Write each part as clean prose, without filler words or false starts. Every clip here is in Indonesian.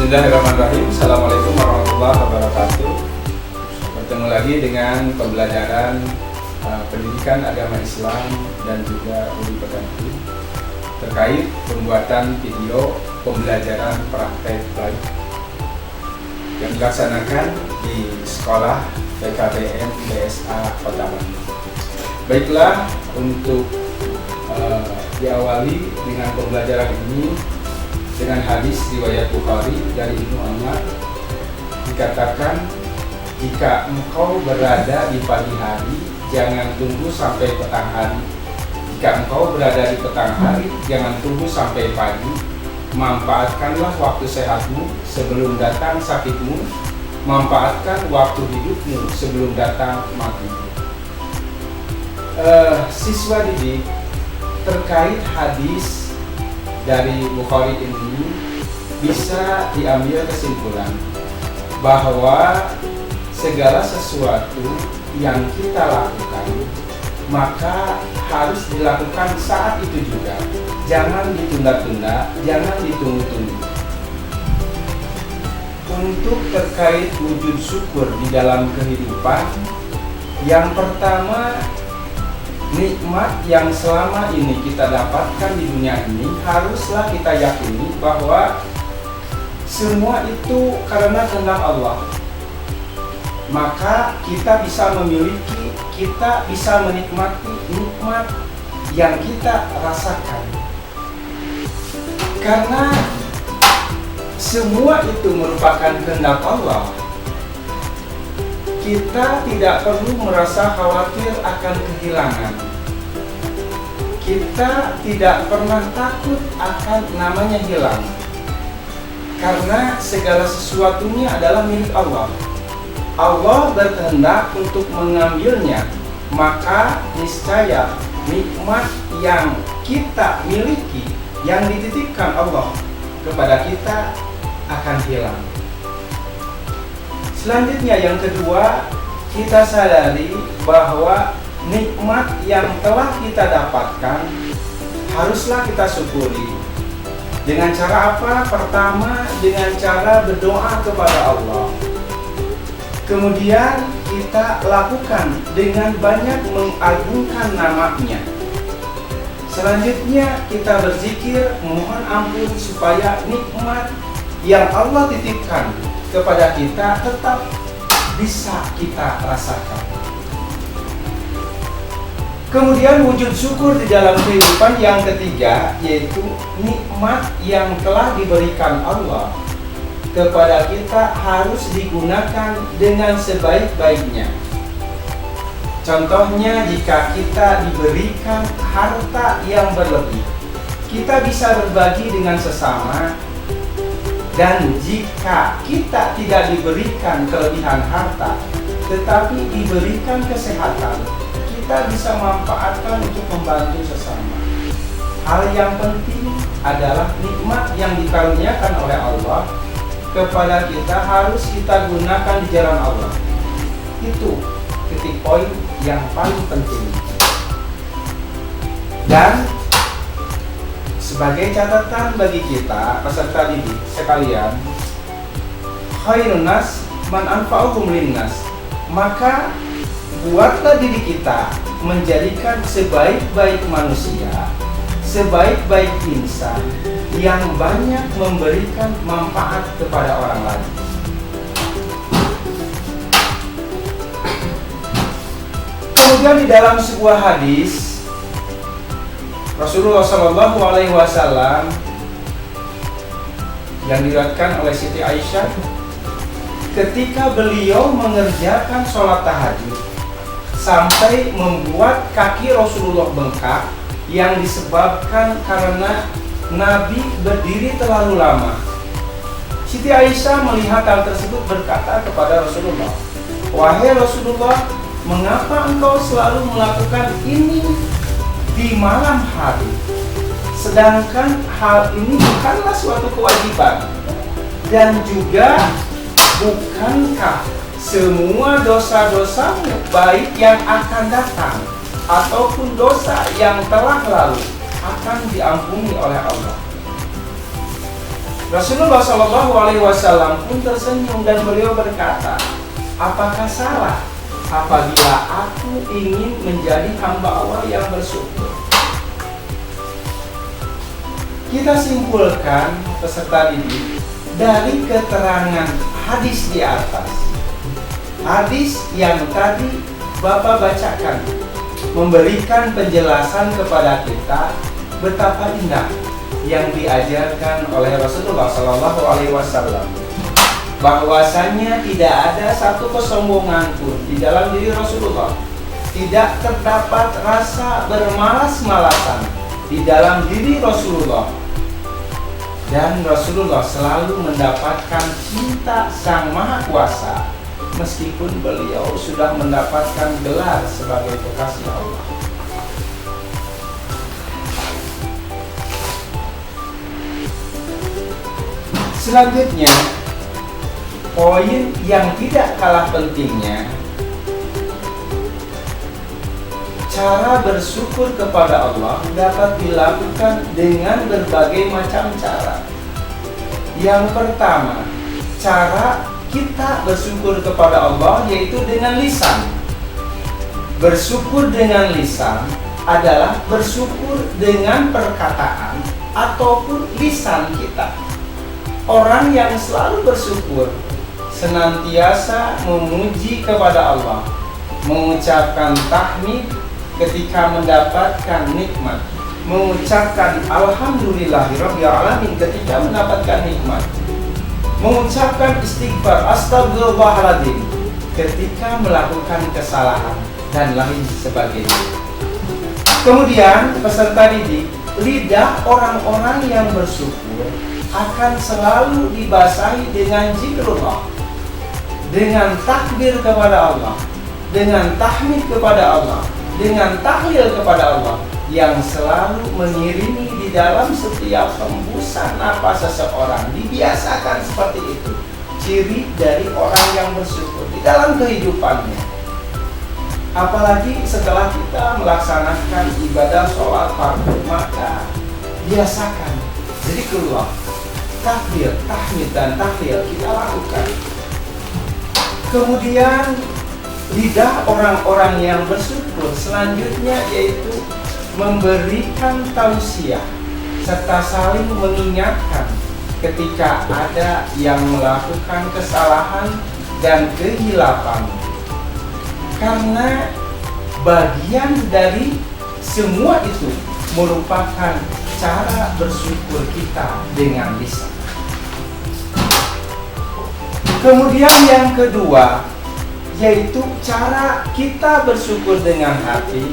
Bismillahirrahmanirrahim. Assalamualaikum warahmatullahi wabarakatuh. Bertemu lagi dengan pembelajaran pendidikan agama Islam dan juga Uli Peganti terkait pembuatan video pembelajaran praktek baik yang dilaksanakan di sekolah PKBM BSA Kota Bandung. Baiklah, untuk diawali dengan pembelajaran ini dengan hadis riwayat Bukhari dari Ibnu Umar, dikatakan, jika engkau berada di pagi hari, jangan tunggu sampai petang hari. Jika engkau berada di petang hari, jangan tunggu sampai pagi. Manfaatkanlah waktu sehatmu sebelum datang sakitmu. Manfaatkan waktu hidupmu sebelum datang matimu. Siswa didik, terkait hadis dari Bukhari ini bisa diambil kesimpulan bahwa segala sesuatu yang kita lakukan maka harus dilakukan saat itu juga. Jangan ditunda-tunda, jangan ditunggu-tunggu. Untuk terkait wujud syukur di dalam kehidupan, yang pertama, nikmat yang selama ini kita dapatkan di dunia ini haruslah kita yakini bahwa semua itu karena kehendak Allah. Maka kita bisa memiliki, kita bisa menikmati nikmat yang kita rasakan. Karena semua itu merupakan kehendak Allah. Kita tidak perlu merasa khawatir akan kehilangan. Kita tidak pernah takut akan namanya hilang. Karena segala sesuatunya adalah milik Allah. Allah berkehendak untuk mengambilnya, maka niscaya nikmat yang kita miliki, yang dititipkan Allah kepada kita akan hilang. Selanjutnya, yang kedua, kita sadari bahwa nikmat yang telah kita dapatkan haruslah kita syukuri. Dengan cara apa? Pertama, dengan cara berdoa kepada Allah. Kemudian kita lakukan dengan banyak mengagungkan nama-Nya. Selanjutnya kita berzikir, mohon ampun supaya nikmat yang Allah titipkan kepada kita tetap bisa kita rasakan. Kemudian wujud syukur di dalam kehidupan yang ketiga, yaitu nikmat yang telah diberikan Allah kepada kita harus digunakan dengan sebaik-baiknya. Contohnya, jika kita diberikan harta yang berlebih, kita bisa berbagi dengan sesama. Dan jika kita tidak diberikan kelebihan harta, tetapi diberikan kesehatan, kita bisa manfaatkan untuk membantu sesama. Hal yang penting adalah nikmat yang dikaruniakan oleh Allah kepada kita harus kita gunakan di jalan Allah. Itu titik poin yang paling penting. Dan sebagai catatan bagi kita peserta didik sekalian, khairun nas man anfa'uhum linnas. Maka buatlah diri kita menjadikan sebaik-baik manusia, sebaik-baik insan yang banyak memberikan manfaat kepada orang lain. Kemudian di dalam sebuah hadis, Rasulullah Shallallahu Alaihi Wasallam yang diriwayatkan oleh Siti Aisyah, ketika beliau mengerjakan sholat tahajud sampai membuat kaki Rasulullah bengkak yang disebabkan karena Nabi berdiri terlalu lama. Siti Aisyah melihat hal tersebut berkata kepada Rasulullah, "Wahai Rasulullah, mengapa engkau selalu melakukan ini di malam hari, sedangkan hal ini bukanlah suatu kewajiban? Dan juga bukankah semua dosa-dosamu, baik yang akan datang ataupun dosa yang telah lalu, akan diampuni oleh Allah?" Rasulullah Shallallahu Alaihi Wasallam pun tersenyum dan beliau berkata, apakah salah apabila aku ingin menjadi hamba Allah yang bersyukur? Kita simpulkan peserta didik dari keterangan hadis di atas. Hadis yang tadi Bapak bacakan memberikan penjelasan kepada kita betapa indah yang diajarkan oleh Rasulullah Shallallahu Alaihi Wasallam, bahwasanya tidak ada satu kesombongan pun di dalam diri Rasulullah, tidak terdapat rasa bermalas-malasan di dalam diri Rasulullah, dan Rasulullah selalu mendapatkan cinta Sang Maha Kuasa meskipun beliau sudah mendapatkan gelar sebagai kekasih Allah. Selanjutnya, poin yang tidak kalah pentingnya, cara bersyukur kepada Allah dapat dilakukan dengan berbagai macam cara. Yang pertama, cara kita bersyukur kepada Allah yaitu dengan lisan. Bersyukur dengan lisan adalah bersyukur dengan perkataan ataupun lisan kita. Orang yang selalu bersyukur, senantiasa memuji kepada Allah, mengucapkan tahmid ketika mendapatkan nikmat, mengucapkan alhamdulillahirabbil alamin ketika mendapatkan nikmat, mengucapkan istighfar astagfirullahaladzim ketika melakukan kesalahan, dan lain sebagainya. Kemudian peserta didik, lidah orang-orang yang bersyukur akan selalu dibasahi dengan zikrullah, dengan takbir kepada Allah, dengan tahmid kepada Allah, dengan tahlil kepada Allah, yang selalu mengiringi di dalam setiap hembusan napas seseorang. Dibiasakan seperti itu, ciri dari orang yang bersyukur di dalam kehidupannya. Apalagi setelah kita melaksanakan ibadah sholat fardu, maka biasakan jadi keluar takbir, tahmid, dan tahlil kita lakukan. Kemudian lidah orang-orang yang bersyukur selanjutnya yaitu memberikan tausiah serta saling mengingatkan ketika ada yang melakukan kesalahan dan kehilapan. Karena bagian dari semua itu merupakan cara bersyukur kita dengan lisan. Kemudian yang kedua, yaitu cara kita bersyukur dengan hati.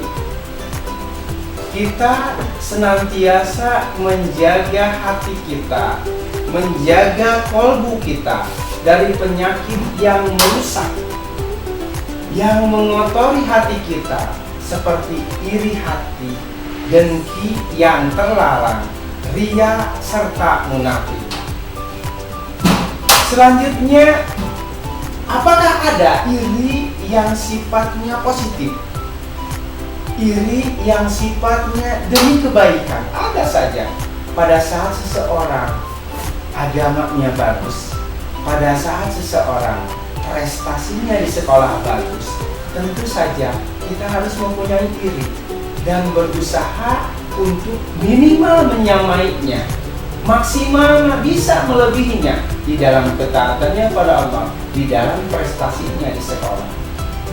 Kita senantiasa menjaga hati kita, menjaga kolbu kita dari penyakit yang merusak, yang mengotori hati kita, seperti iri hati, dengki yang terlarang, ria, serta munafik. Selanjutnya, apakah ada iri yang sifatnya positif? Iri yang sifatnya demi kebaikan? Ada saja. Pada saat seseorang agamanya bagus, pada saat seseorang prestasinya di sekolah bagus, tentu saja kita harus mempunyai iri dan berusaha untuk minimal menyamainya, maksimal bisa melebihinya di dalam ketaatannya pada Allah, di dalam prestasinya di sekolah.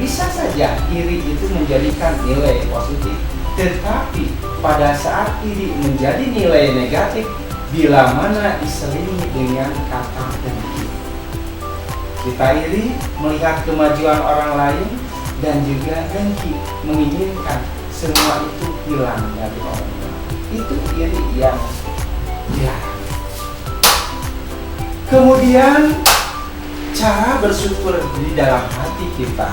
Bisa saja iri itu menjadikan nilai positif, tetapi pada saat iri menjadi nilai negatif bila mana diselingi dengan kata dengki. Kita iri melihat kemajuan orang lain, dan juga dengki menginginkan semua itu hilang dari orang lain. Itu iri yang dilarang. Kemudian cara bersyukur di dalam hati kita,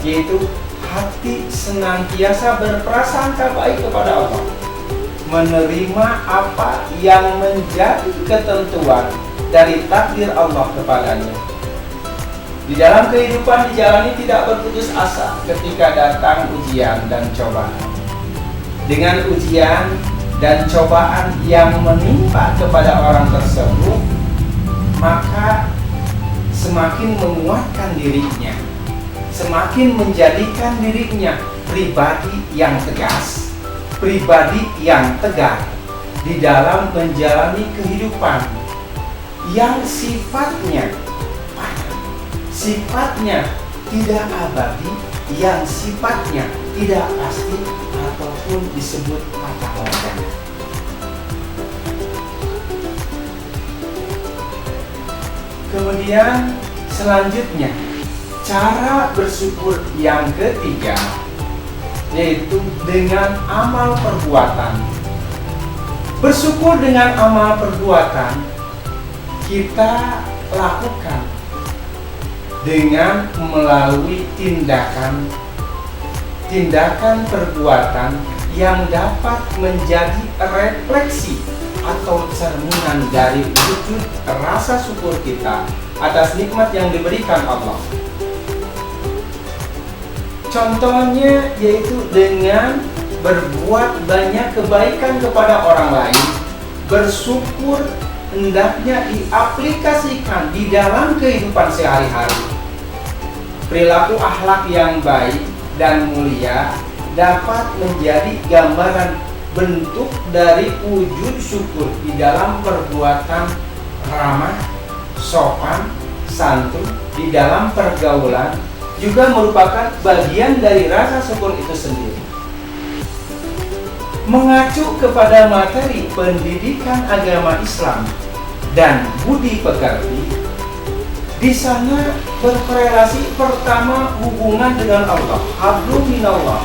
yaitu hati senantiasa berprasangka baik kepada Allah, menerima apa yang menjadi ketentuan dari takdir Allah kepadanya. Di dalam kehidupan dijalani tidak berputus asa ketika datang ujian dan cobaan. Dengan ujian dan cobaan yang menimpa kepada orang tersebut, maka semakin menguatkan dirinya, semakin menjadikan dirinya pribadi yang tegas, pribadi yang tegar di dalam menjalani kehidupan yang sifatnya tidak abadi, yang sifatnya tidak pasti ataupun disebut fata morgana. Kemudian selanjutnya, cara bersyukur yang ketiga yaitu dengan amal perbuatan. Bersyukur dengan amal perbuatan kita lakukan dengan melalui tindakan perbuatan yang dapat menjadi refleksi atau cerminan dari wujud rasa syukur kita atas nikmat yang diberikan Allah. Contohnya yaitu dengan berbuat banyak kebaikan kepada orang lain. Bersyukur hendaknya diaplikasikan di dalam kehidupan sehari-hari. Perilaku akhlak yang baik dan mulia dapat menjadi gambaran bentuk dari wujud syukur di dalam perbuatan ramah, sopan, santun di dalam pergaulan juga merupakan bagian dari rasa syukur itu sendiri. Mengacu kepada materi pendidikan agama Islam dan budi pekerti, di sana berkorelasi pertama hubungan dengan Allah, hablum minallah,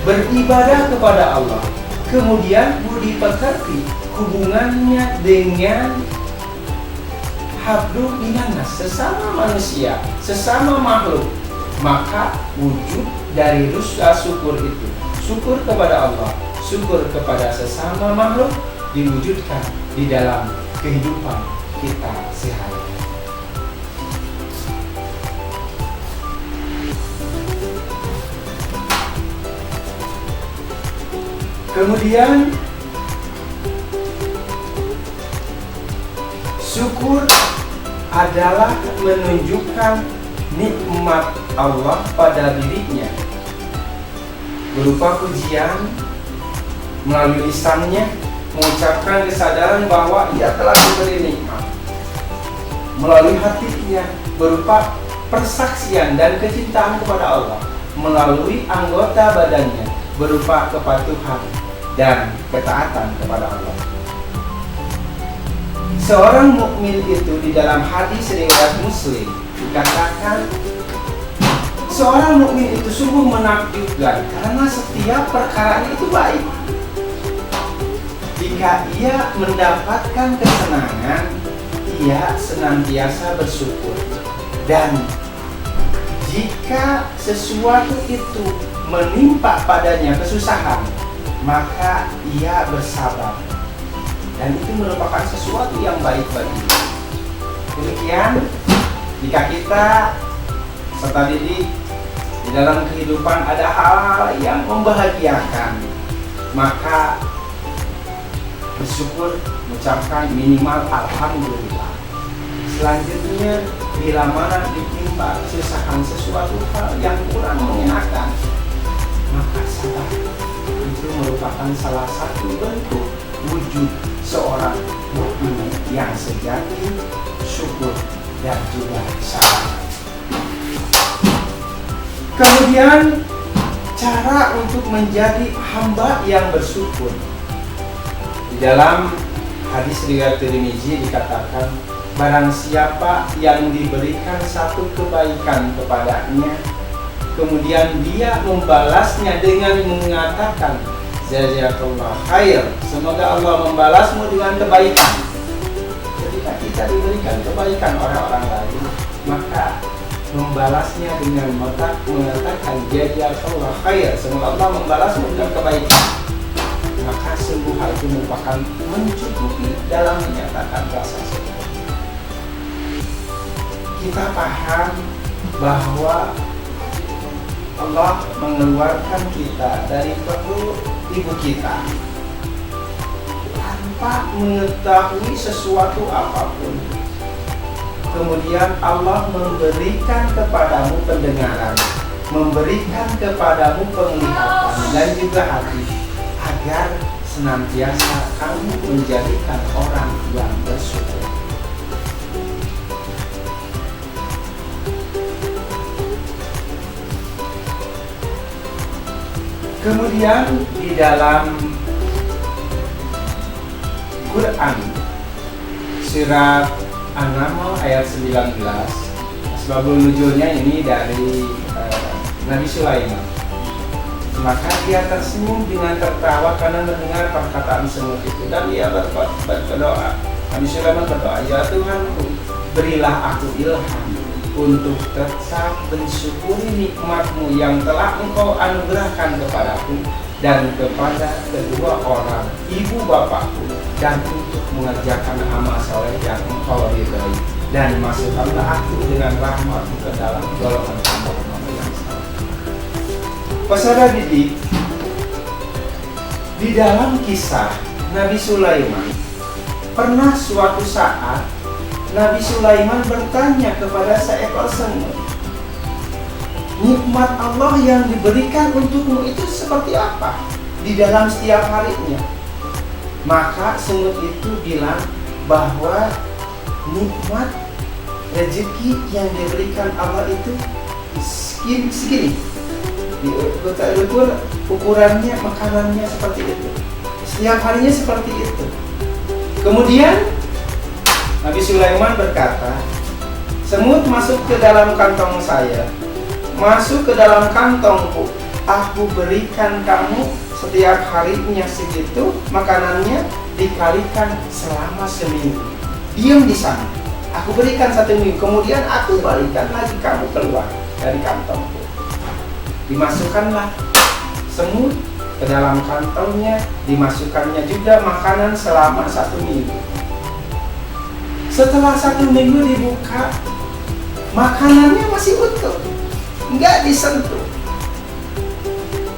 beribadah kepada Allah. Kemudian budi pekerti, hubungannya dengan hablum minannas, sesama manusia, sesama makhluk. Maka wujud dari rasa syukur itu, syukur kepada Allah, syukur kepada sesama makhluk, diwujudkan di dalam kehidupan kita sehari-hari. Kemudian syukur adalah menunjukkan nikmat Allah pada dirinya berupa pujian melalui lisannya, mengucapkan kesadaran bahwa ia telah diberi nikmat, melalui hatinya berupa persaksian dan kecintaan kepada Allah, melalui anggota badannya berupa kepatuhan dan ketaatan kepada Allah. Seorang mukmin itu di dalam hadis riwayat Muslim dikatakan, seorang mukmin itu sungguh menakjubkan karena setiap perkara itu baik. Jika ia mendapatkan kesenangan, ia senantiasa bersyukur. Dan jika sesuatu itu menimpa padanya kesusahan, maka ia bersabar. Dan itu merupakan sesuatu yang baik baginya. Demikian, jika kita serta didik di dalam kehidupan ada hal-hal yang membahagiakan, maka bersyukur, mengucapkan minimal alhamdulillah. Selanjutnya, bila mana ditimpa kesusahan sesuatu hal yang kurang mengenakan, maka sabar. Itu merupakan salah satu bentuk wujud seorang mukmin yang sejati, syukur dan juga sabar. Kemudian cara untuk menjadi hamba yang bersyukur. Di dalam hadis riwayat Tirmizi dikatakan, barang siapa yang diberikan satu kebaikan kepadanya, kemudian dia membalasnya dengan mengatakan, jazakallah khair, semoga Allah membalasmu dengan kebaikan. Ketika kita diberikan kebaikan oleh orang lain, maka membalasnya dengan mengatakan jazakallah khair, semoga Allah membalasmu dengan kebaikan, maka sungguh hal itu merupakan mencukupi dalam menyatakan rasa syukur. Kita paham bahwa Allah mengeluarkan kita dari perut ibu kita tanpa mengetahui sesuatu apapun. kemudian Allah memberikan kepadamu pendengaran, memberikan kepadamu penglihatan dan juga hati, agar senantiasa kamu menjadikan orang yang bersyukur. Kemudian di dalam Quran surat An-Naml ayat 19, sebabul nuzulnya ini dari Nabi Sulaiman. Maka dia tersenyum dengan tertawa karena mendengar perkataan semut itu, dan dia berdoa. Nabi Sulaiman berdoa, ya Tuhanku, berilah aku ilham untuk tetap mensyukuri nikmat-Mu yang telah Engkau anugerahkan kepadaku dan kepada kedua orang ibu bapakku, dan untuk mengerjakan amal soleh yang Engkau ridhai, dan masukkanlah aku dengan rahmat-Mu ke dalam golongan hamba-Mu yang saleh. Peserta didik, di dalam kisah Nabi Sulaiman, pernah suatu saat Nabi Sulaiman bertanya kepada seekor semut, nikmat Allah yang diberikan untukmu itu seperti apa di dalam setiap harinya? Maka semut itu bilang bahwa nikmat rezeki yang diberikan Allah itu segini. Diukur ukurannya, makanannya seperti itu. Setiap harinya seperti itu. Kemudian Nabi Sulaiman berkata, semut masuk ke dalam kantong saya, masuk ke dalam kantongku, aku berikan kamu setiap harinya segitu, makanannya dikalikan selama seminggu. Diam di sana, aku berikan 1 minggu, kemudian aku balikan lagi kamu keluar dari kantongku. Dimasukkanlah semut ke dalam kantongnya, dimasukkannya juga makanan selama 1 minggu. Setelah 1 minggu dibuka, makanannya masih utuh, nggak disentuh.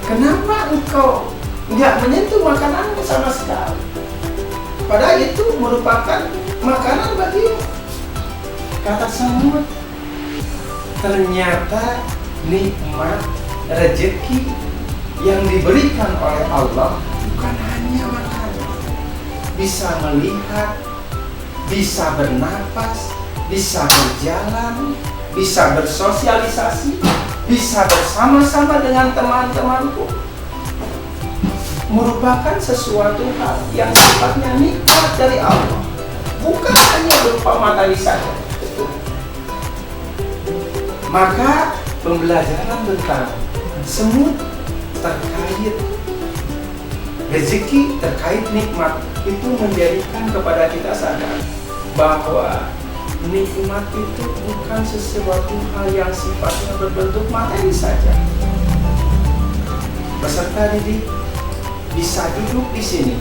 Kenapa engkau nggak menyentuh makananmu sama sekali? Padahal itu merupakan makanan bagimu. Kata semut, ternyata nikmat rezeki yang diberikan oleh Allah bukan hanya makanan, bisa melihat, bisa bernapas, bisa berjalan, bisa bersosialisasi, bisa bersama-sama dengan teman-temanku, merupakan sesuatu hal yang sifatnya nikmat dari Allah, bukan hanya berupa materi saja. Maka pembelajaran tentang semut terkait rezeki, terkait nikmat itu menjadikan kepada kita sadar bahwa nikmat itu bukan sesuatu hal yang sifatnya berbentuk materi saja. Peserta didik bisa duduk di sini,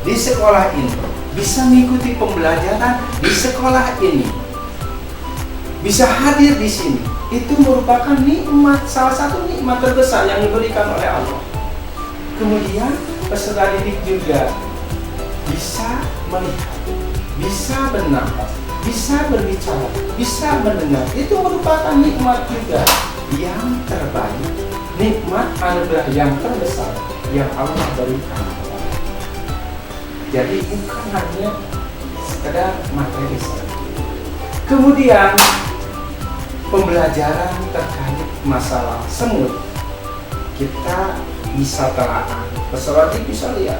di sekolah ini, bisa mengikuti pembelajaran di sekolah ini, bisa hadir di sini. Itu merupakan nikmat, salah satu nikmat terbesar yang diberikan oleh Allah. Kemudian peserta didik juga bisa melihat, bisa bernapas, bisa berbicara, bisa mendengar. Itu merupakan nikmat juga yang terbaik, nikmat anugerah yang terbesar yang Allah berikan. Jadi bukan hanya sekedar materi saja. Kemudian pembelajaran terkait masalah semut, kita bisa telaah. Peserta bisa lihat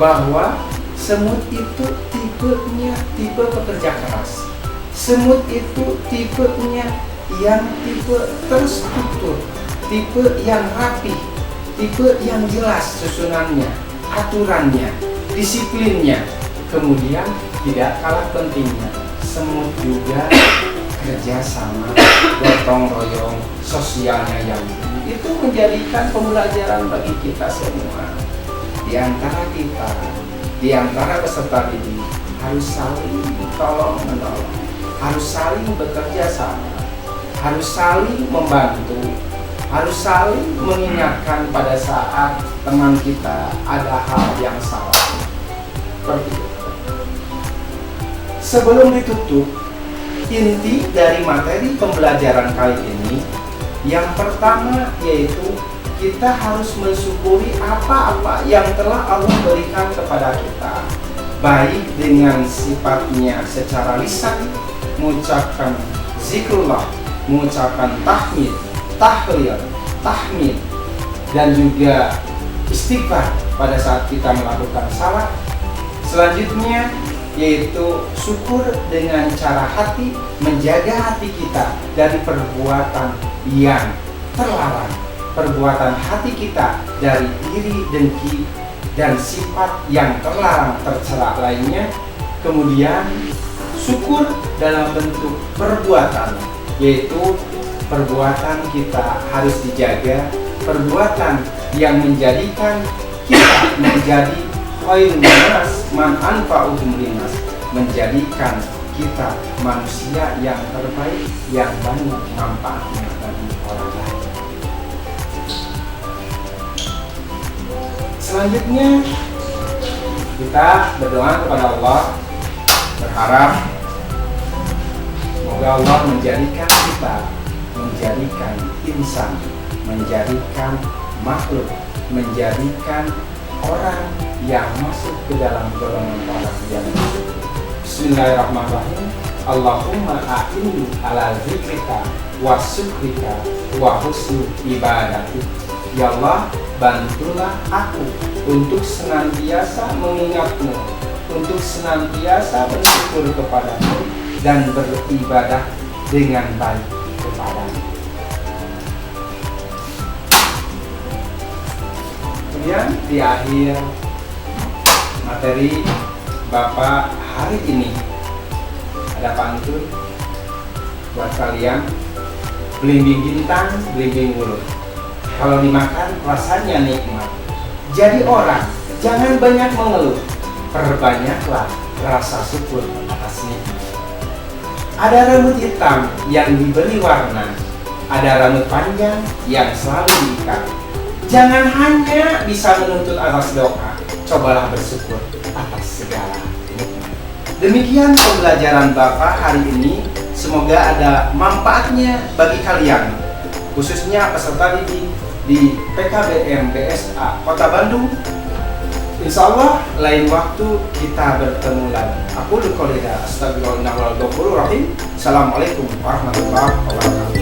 bahwa semut itu tipenya tipe pekerja keras. Semut itu tipenya yang tipe terstruktur, tipe yang rapi, tipe yang jelas susunannya, aturannya, disiplinnya. Kemudian tidak kalah pentingnya, semut juga kerja sama, gotong royong, sosialnya yang tinggi. Itu menjadikan pembelajaran bagi kita semua. Di antara kita, di antara peserta didik, harus saling tolong menolong, harus saling bekerja sama, harus saling membantu, harus saling mengingatkan pada saat teman kita ada hal yang salah. Seperti itu. Sebelum ditutup, inti dari materi pembelajaran kali ini, yang pertama yaitu kita harus mensyukuri apa-apa yang telah Allah berikan kepada kita, baik dengan sifatnya secara lisan, mengucapkan zikrullah, mengucapkan tahmid, tahlil, tahmid, dan juga istighfar pada saat kita melakukan salat. Selanjutnya yaitu syukur dengan cara hati, menjaga hati kita dari perbuatan yang terlarang, perbuatan hati kita dari iri, dengki, dan sifat yang terlarang tercela lainnya. Kemudian syukur dalam bentuk perbuatan, yaitu perbuatan kita harus dijaga, perbuatan yang menjadikan kita menjadi khairun nas man anfa'uhum linnas, menjadikan kita manusia yang terbaik yang banyak manfaatnya bagi orang lain. Selanjutnya kita berdoa kepada Allah, berharap semoga Allah menjadikan kita, menjadikan insan, menjadikan makhluk, menjadikan orang yang masuk ke dalam golongan orang yang masuk. Bismillahirrahmanirrahim. Allahumma a'inni ala zikrika wa syukrika wa husni ibadatik. Ya Allah, bantulah aku untuk senantiasa mengingatmu, untuk senantiasa bersyukur kepadamu dan beribadah dengan baik kepadamu. Kemudian di akhir materi Bapak hari ini ada pantun buat kalian. Belimbing bintang, belimbing mulut, kalau dimakan rasanya nikmat. Jadi orang jangan banyak mengeluh, perbanyaklah rasa syukur atas nikmat. Ada rambut hitam yang diberi warna, ada rambut panjang yang selalu diikat. Jangan hanya bisa menuntut atas doa, cobalah bersyukur atas segala nikmat. Demikian pembelajaran Bapak hari ini. Semoga ada manfaatnya bagi kalian, khususnya peserta didik di PKBM PSA Kota Bandung. Insya Allah lain waktu kita bertemu lagi. Aku qouli hadza, astagfirullahaladzim. Assalamualaikum warahmatullahi wabarakatuh.